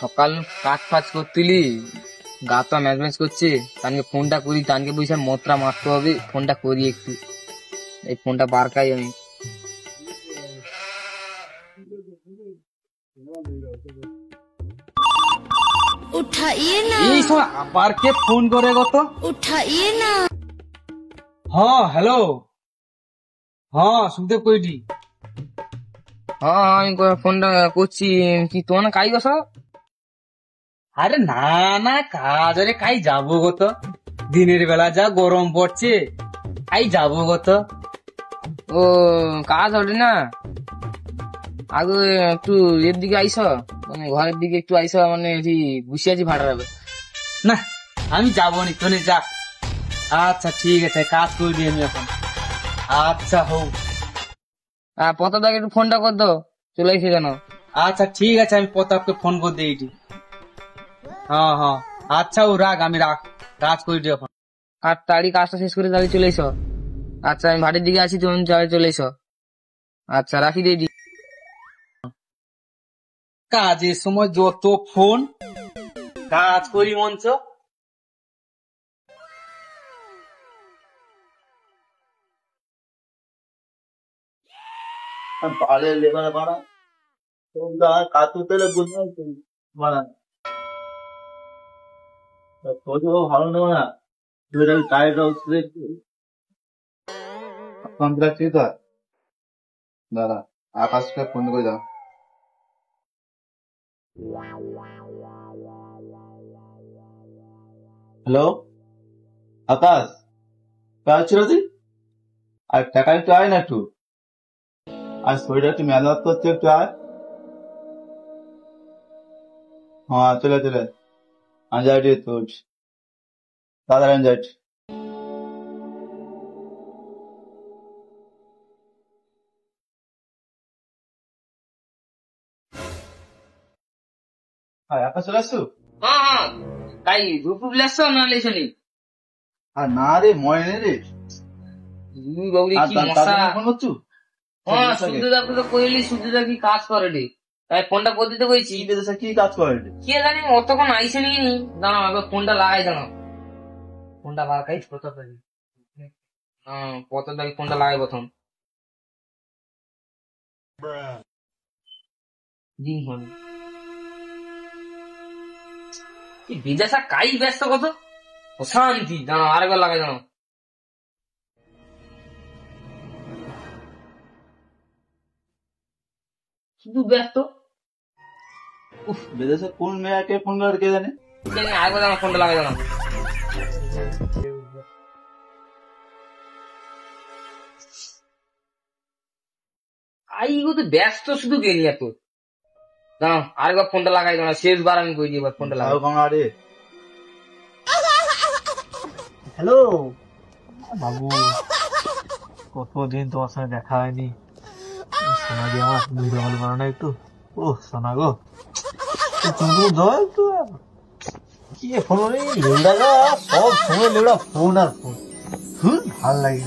সকাল কাজ ফাজ করতিলি, গা তো ম্যাচ ম্যাচ করছে। তানকে ফোনটা করি, তানকে বলছি মতটা মারতে হবে, ফোনটা করি একটু। এই ফোনটা বারকাই আমি। उठाइए ना। এই সময় আবার কে ফোন করে গত? उठाइए ना। হ্যাঁ হ্যালো, হ্যাঁ শুনতে কইটি। হ্যাঁ আমি ফোনটা করছি। কি তোমার না কাই গছ? আরে না না, কাজ আরে কাই যাবো গত, দিনের বেলা যা গরম পড়ছে, কাই যাবো গত। ও কাজ হবে না, আগে একটু এর দিকে আইস, মানে ঘরের দিকে একটু আইস, মানে বসে আছি ভাড়া হবে না আমি যাবো নি, তোনে যা। আচ্ছা ঠিক আছে, কাজ করবি আমি এখন। আচ্ছা হোক। পতাদাকে একটু ফোনটা কর দাও, চলে এসে জানো। আচ্ছা ঠিক আছে, আমি প্রতাপকে ফোন করে দিই এটি। হ্যাঁ হ্যাঁ আচ্ছা, ও রাখ, আমি রাখ, কাজ করি এখন। আর তাড়ি কাজটা শেষ করে তাড়ি চলে এসো। আচ্ছা আমি ভাটির দিকে আছি, তুমি চলে এসো। আচ্ছা রাখি দিই। কাজের সময় যত ফোন, কাজ করি মঞ্চ। পালে লেবারে বাড়া তোমরা কাতু পেলে বুঝতে বাড়া তোদেরও ভালো নেব না, তুই টাইটা উঠতে কন্ট্রাক্ট ঠিক আছে দাদা। আকাশকে ফোন করে দাও। হ্যালো আকাশ, কাজ ছিল তুই? আর টাকা একটু আয় না একটু, আর শরীরটা একটু মেহনত করছে, একটু আয়। হ্যাঁ চলে চলে আনজাইটি তোর দাদার আনজাইটি। হ্যাঁ আকাশ চলে আসছো? হ্যাঁ হ্যাঁ তাই গ্রুপ লেসো না লেসনি? আর না রে ময়নে রে, বাবুরি আর কি তার মশা। ফোন করছো? হ্যাঁ শুদ্ধদাকে তো কইলি, শুদ্ধদা কি কাজ করে রে, তাই ফোনটা করে দিতে কইছি। কি বেদেশে কি কাজ করে রে? কে জানি অতক্ষণ আইসে নি। দাঁড়াও একবার ফোনটা লাগাই, দাঁড়াও ফোনটা লাগাই প্রতাপদাকে। হ্যাঁ প্রতাপদাকে ফোনটা লাগাই প্রথম। জি হন কি বিদেশা কাই ব্যস্ত কত অশান্তি। দাঁড়াও আরেকবার লাগাই, দাঁড়াও। শুধু ব্যস্ত। উফ, বিদেশে কোন মেয়েকে ফোন করে কে জানে? আরেকবার দাঁড়াও, ফোনটা লাগাই, দাঁড়াও। আইগো তো ব্যস্ত শুধু গেলি এত। দাঁড়াও আরেকবার ফোনটা লাগাই, দাঁড়াও শেষবার আমি কই এবার ফোনটা লাগাই। রে হ্যালো বাবু, কতদিন তোমার সঙ্গে দেখা হয়নি। সোনা দিয়ে আমার ভিডিও কল করো না একটু। ও সোনা গো, তুমি দাও একটু। কি ফোন নেই লেউডা, সব সময় লেউডা ফোন আর ফোন, ভাল লাগে।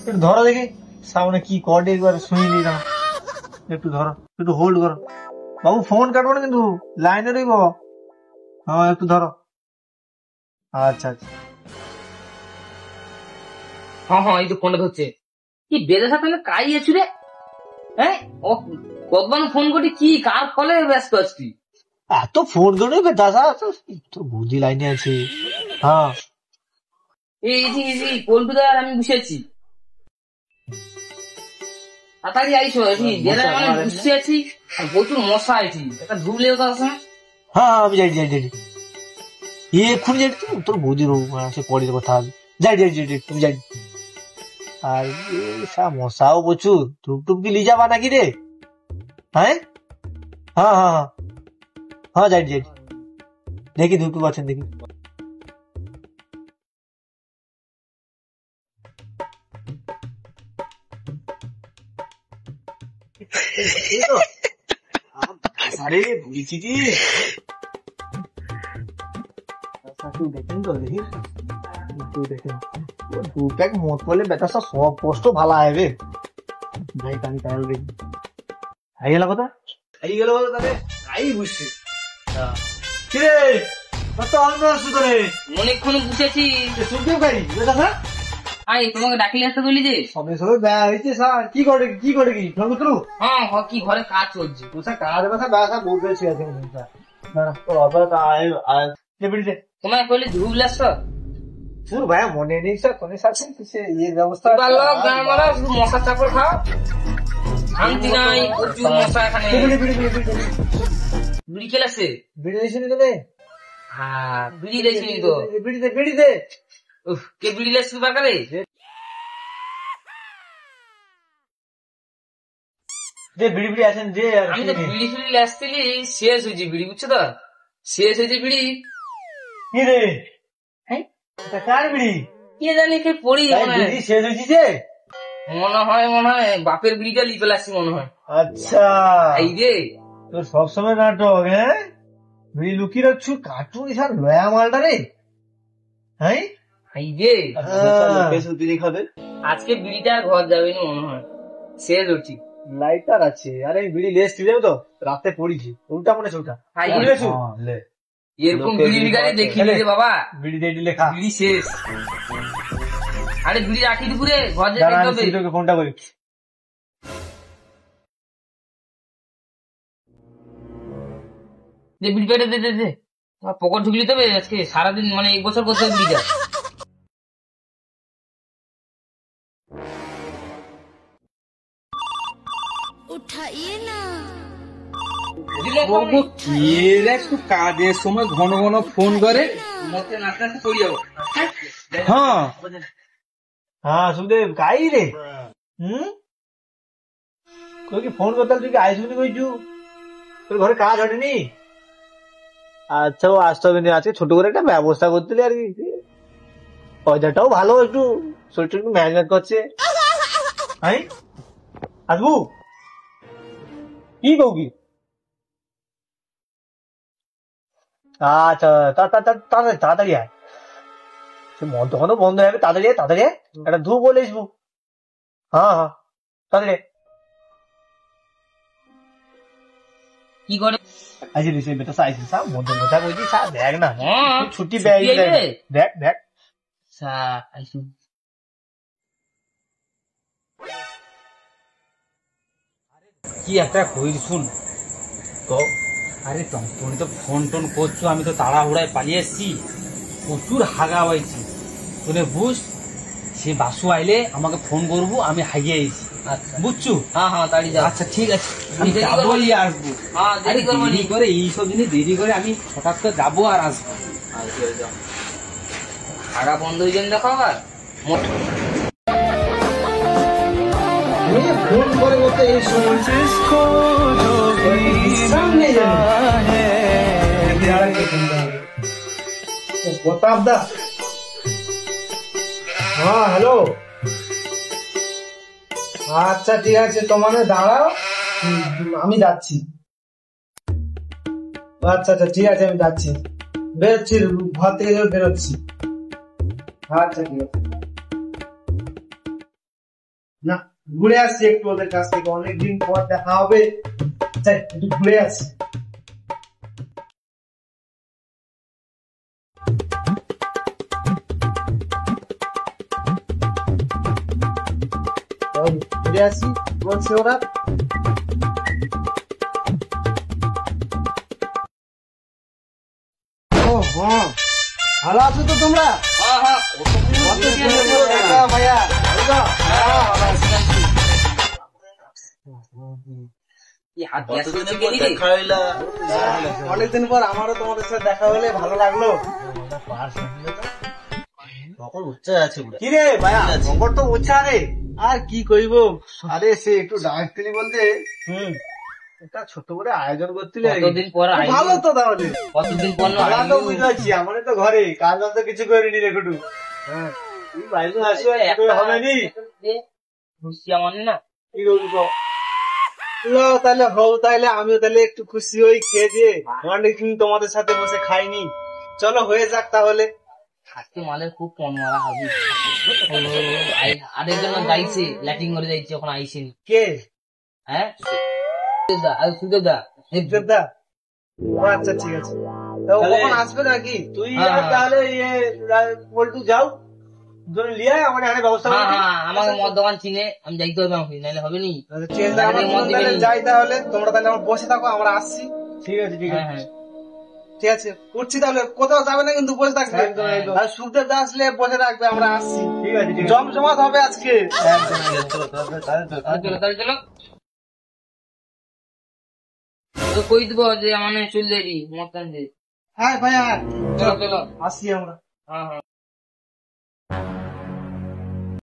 একটু ধরো দেখি সামনে কি কর্ড, একবার শুনে নি না। একটু ধরো, একটু হোল্ড করো বাবু, ফোন কাটবো না কিন্তু, লাইনে রইব। হ্যাঁ একটু ধরো। আচ্ছা আচ্ছা। হ্যাঁ হ্যাঁ এই তো ফোনটা ধরছে। কি বেদেশা তাহলে কাই আছু রে? হ্যাঁ ও কতবার ফোন করি, কি কার ফলে ব্যস্ত আছিস তুই? এত ফোন ধরে দাদা তো বুদ্ধি লাইনে আছে। হ্যাঁ এই পল্টুদা আর আমি বসে আছি। তাড়াতাড়ি আইসো, মানে বসে আছি, প্রচুর মশা আছি, একটা ধূপ লেগে আছে না। হ্যাঁ আমি যাই যাই যাই এক্ষুনি যাই, তোর বৌদির সে পরের কথা হবে। যাই যাই যাই তুমি যাই। আর মশাও প্রচুর, ধূপ টুপ কি লিয়ে যাবা নাকি রে? হ্যাঁ হ্যাঁ হ্যাঁ হ্যাঁ হ্যাঁ যাই যাই, দেখি ধূপ টুপ আছেন দেখি। আরে বলছি কি, দেখেন তো দেখি, দেখেন দু প্যাক মত করলে বেটা সব কষ্ট ভালো হবে ভাই। কানি তাহলে দেখি হয়ে গেল কথা। এই গেল বলো তাহলে তাই বুঝছি কিরে কত অন্য আসছো তোরে অনেকক্ষণ বসেছি। শুনতেও পারি কথা আই তোমাকে ডাকলে আসতে বলি যে সবে সবে ব্যয় হয়েছে স্যার কি করে কি ফোন করু হ্যাঁ কি ঘরে কাজ চলছে। তোর কাজ ব্যথা ব্যথা বহুত বেশি আছে না তোর অপরাধ তোমার কইলে ধুবলে আসছো তোর ভাইয়া মনে নেই স্যার তোর সাথে সে ইয়ের ব্যবস্থা মশা চাপড় খাও শান্তি নাই প্রচুর মশা এখানে। বিড়ি খেলাছে বিড়ি দিয়েছি নি তোরে হ্যাঁ বিড়ি দিয়েছি তো বিড়িতে কে বিড়ি লেসছে বাকারে যে বিড়ি আছেন যে আমি তো বিড়ি ফিড়ি লেসছিলি শেষ হয়েছে বিড়ি বুঝছো তো শেষ হয়েছে বিড়ি কি রে হ্যাঁ এটা কার বিড়ি কে জানি কে পড়ি বিড়ি শেষ হয়েছে যে মনে হয় বাপের বিড়িটা লিপে লাগছি মনে হয়। আচ্ছা এই রে তোর সবসময় নাটক হ্যাঁ বিড়ি লুকিয়ে রাখছু কার্টুন স্যার লয়া মালটা রে হ্যাঁ এই রে বিড়ি খাবে আজকে বিড়িটা আর ঘর যাবে না মনে হয় শেষ হচ্ছি। লাইটার আছে আরে বিড়ি লেস তুই যাবো তো রাতে পড়িছি উল্টা মনে চৌটা এরকম বিড়ি গাড়ি দেখিনি রে বাবা। বিড়ি দিয়ে দিলে খা বিড়ি শেষ। আরে বিড়ি রাখি দুপুরে ঘর যেতে হবে। তোকে ফোনটা করি যে বিড়ি পেটে দে পকেট ঢুকলি তবে আজকে সারাদিন মানে 1 বছর করতে হবে বিড়িটা। उठाइए ना একটু কাজের সময় ঘন ঘন ফোন করে মতে নাচতে নাচতে পড়ে যাবো। হ্যাঁ হ্যাঁ সুদেব কাই রে কই কি ফোন করতাম তুই কি আইসুনি কইছু তোর ঘরে কাজ হয়নি আচ্ছা ও আসতে হবে না আজকে ছোট করে একটা ব্যবস্থা করতে আর কি ওয়েদারটাও ভালো একটু শরীরটা একটু ম্যানেজ করছে হ্যাঁ আসবু কি কৌ কি আচ্ছা তাড়াতাড়ি আয় সে মন তখন বন্ধ হয়ে যাবে তাড়াতাড়ি একটা ধূপ বলে আসবো হ্যাঁ তাড়াতাড়ি কি করে আজ রিসে বেটা সাইজ সা মন কথা কইছি সা দেখ না হ্যাঁ ছুটি ব্যাগ দেখ আইসু কি একটা কই শুন তো আরে তুমি তো ফোন টোন করছো আমি তো তাড়াহুড়ায় পালিয়ে এসছি প্রচুর হাগা হয়েছি তুমি বুঝ সে বাসু আইলে আমাকে ফোন করবো আমি হাগিয়ে আইছি আচ্ছা বুঝছো হ্যাঁ তাড়ি যাও। আচ্ছা ঠিক আছে আমি দেরি যাবো করবো নি। আসবো হ্যাঁ আরে দেরি করবো নি। দেরি করে এইসব জিনিস দেরি করে আমি হঠাৎ করে যাবো আর আসবো আগা বন্ধ হয়ে যান দেখো আবার ফোন করে বলতে এই সময় সামনে প্রতাপ দা হ্যাঁ হ্যালো আচ্ছা ঠিক আছে তোমার দাঁড়াও আমি যাচ্ছি আচ্ছা ঠিক আছে আমি যাচ্ছি বেরোচ্ছি ঘর থেকে বেরোচ্ছি আচ্ছা ঠিক আছে না ঘুরে আসছি একটু ওদের কাছ থেকে অনেকদিন পর দেখা হবে একটু ঘুরে আসছি ঘুরে আসি বলছে ওরা ও হ্যাঁ ভালো আছো তো তোমরা হ্যাঁ ভাইয়া অনেকদিন পর আমারও তোমাদের সাথে দেখা হলে ভালো লাগলো কি রে ভাইয়া খবর তো উচ্চা রে আর কি কইব আরে সে একটু ডাকতিলি বলতে একটা ছোট করে আয়োজন করতিলে কতদিন পর ভালো তো তাহলে কতদিন পর ভালো তো বুঝাচ্ছি আমার তো ঘরে কাজ তো কিছু করিনি রে কুটু হ্যাঁ তুই বাইরে আসো হবে নি খুশি আমার না কি করবি তাহলে হও তাহলে আমিও তাহলে একটু খুশি হই খেয়ে দিয়ে অনেকদিন তোমাদের সাথে বসে খাইনি চলো হয়ে যাক তাহলে আজকে মালের খুব পণ মারা হবে আরেকজন যাইছে ল্যাটিং করে যাইছে ওখানে আইসেনি কে হ্যাঁ সুদেব দা দা আচ্ছা ঠিক আছে, তো কখন আসবে নাকি? তুই আর তাহলে পল্টু যাও, দুজনে লিয়ে আমার এখানে ব্যবস্থা হ্যাঁ করে হ্যাঁ, আমাকে মদ দোকান চিনে, আমি যাইতে হবে আমাকে, নাহলে হবে নি। যাই তাহলে, তোমরা তাহলে আমার বসে থাকো, আমরা আসছি। ঠিক আছে ঠিক হ্যাঁ আছে হ্যাঁ ঠিক আছে, উঠছি তাহলে, কোথাও যাবে না কিন্তু, বসে থাকবে। আর সুখদেব দা আসলে বসে থাকবে, আমরা আসছি। ঠিক আছে জমজমাট হবে আজকে। চলো তাহলে চলো। তো কই দিব যে আমার চল যাই মদ টান দিয়ে। হ্যাঁ ভাইয়া, চলো চলো আসছি আমরা। হ্যাঁ হ্যাঁ।